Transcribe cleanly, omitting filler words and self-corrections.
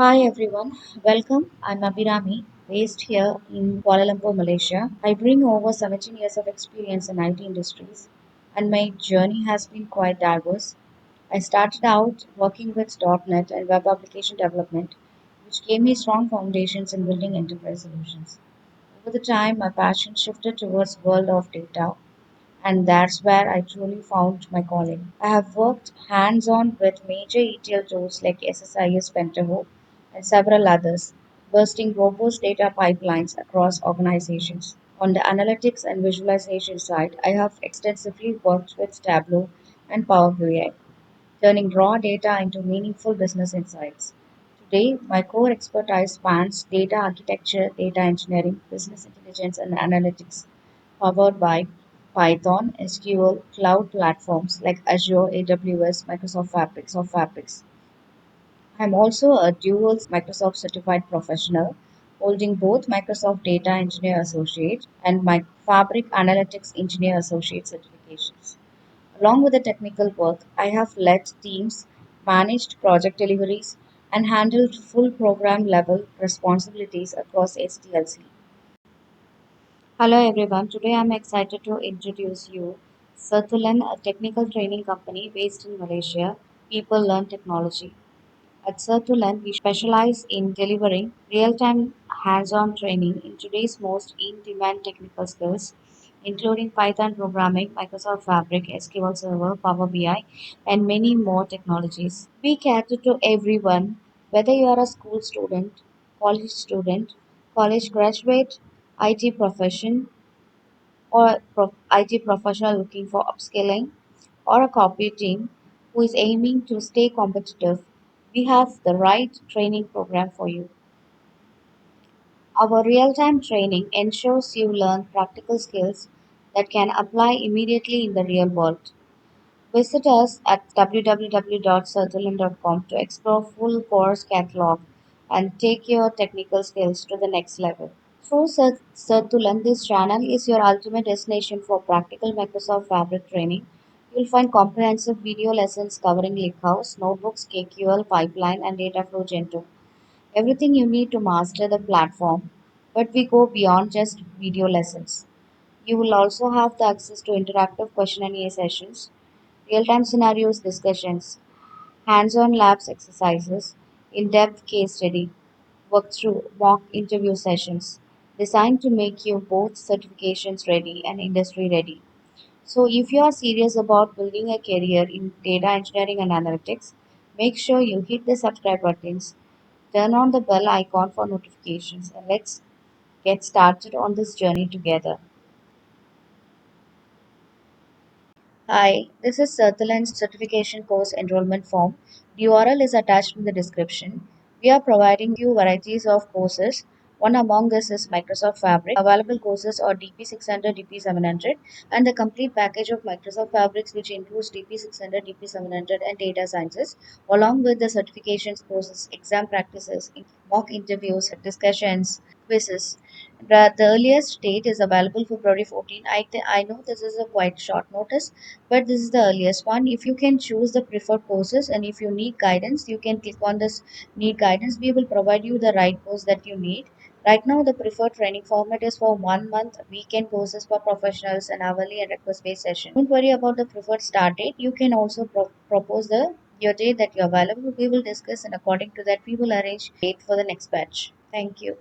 Hi everyone, welcome. I'm Abirami, based here in Kuala Lumpur, Malaysia. I bring over 17 years of experience in IT industries, and my journey has been quite diverse. I started out working with .NET and web application development, which gave me strong foundations in building enterprise solutions. Over the time, my passion shifted towards world of data, and that's where I truly found my calling. I have worked hands-on with major ETL tools like SSIS Pentaho and several others, bursting robust data pipelines across organizations. On the analytics and visualization side, I have extensively worked with Tableau and Power BI, turning raw data into meaningful business insights. Today, my core expertise spans data architecture, data engineering, business intelligence, and analytics, powered by Python, SQL, cloud platforms like Azure, AWS, Microsoft Fabrics. I'm also a dual Microsoft certified professional, holding both Microsoft Data Engineer Associate and my Fabric Analytics Engineer Associate certifications. Along with the technical work, I have led teams, managed project deliveries, and handled full program level responsibilities across SDLC. Hello everyone, today I'm excited to introduce you CertTulen, a technical training company based in Malaysia. People learn technology. At CertTulen, we specialize in delivering real-time hands-on training in today's most in-demand technical skills, including Python programming, Microsoft Fabric, SQL Server, Power BI, and many more technologies. We cater to everyone, whether you are a school student, college graduate, IT profession, or IT professional looking for upskilling, or a corporate team who is aiming to stay competitive, we have the right training program for you. Our real time training ensures you learn practical skills that can apply immediately in the real world. Visit us at www.certulen.com to explore full course catalog and take your technical skills to the next level. Through CertTulen, this channel is your ultimate destination for practical Microsoft Fabric training. You'll find comprehensive video lessons covering ClickHouse, notebooks, KQL, pipeline, and data flow Gen 2. Everything you need to master the platform, but we go beyond just video lessons. You will also have the access to interactive question and answer sessions, real-time scenarios discussions, hands-on labs exercises, in-depth case study, walkthrough mock interview sessions designed to make you both certifications ready and industry ready. So if you are serious about building a career in data engineering and analytics, make sure you hit the subscribe buttons, turn on the bell icon for notifications, and let's get started on this journey together. Hi, this is CertTulen's certification course enrollment form. The URL is attached in the description. We are providing you varieties of courses. One among this is Microsoft Fabric. Available courses are DP 600, DP 700, and the complete package of Microsoft Fabrics, which includes DP 600, DP 700, and data sciences, along with the certifications courses, exam practices, mock interviews, discussions, quizzes. The earliest date is available February 14. I know this is a quite short notice, but this is the earliest one. If you can choose the preferred courses and if you need guidance, you can click on this need guidance. We will provide you the right course that you need. Right now, the preferred training format is for 1 month weekend courses for professionals and hourly and request based session. Don't worry about the preferred start date. You can also propose the your date that you're available. We will discuss, and according to that, we will arrange date for the next batch. Thank you.